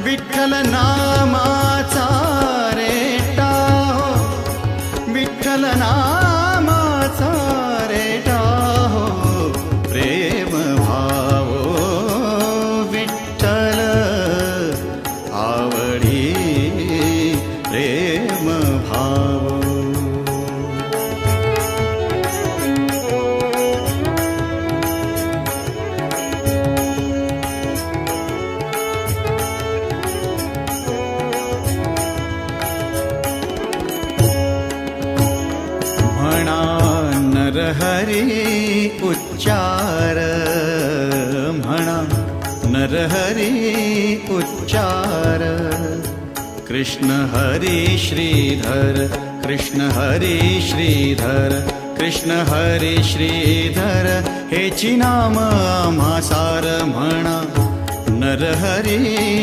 विठ्ठल नामाचा रेटा हो, विठ्ठल नामाचा रेटा हो, प्रेम भाव विठ्ठल आवडी प्रेम भाव. म्हणा नरहरी उच्चार, म्हणा नरहरी उच्चार. कृष्ण हरी श्रीधर, कृष्ण हरी श्रीधर, कृष्ण हरी श्रीधर हेची नाम आम्हा सार. म्हणा नरहरी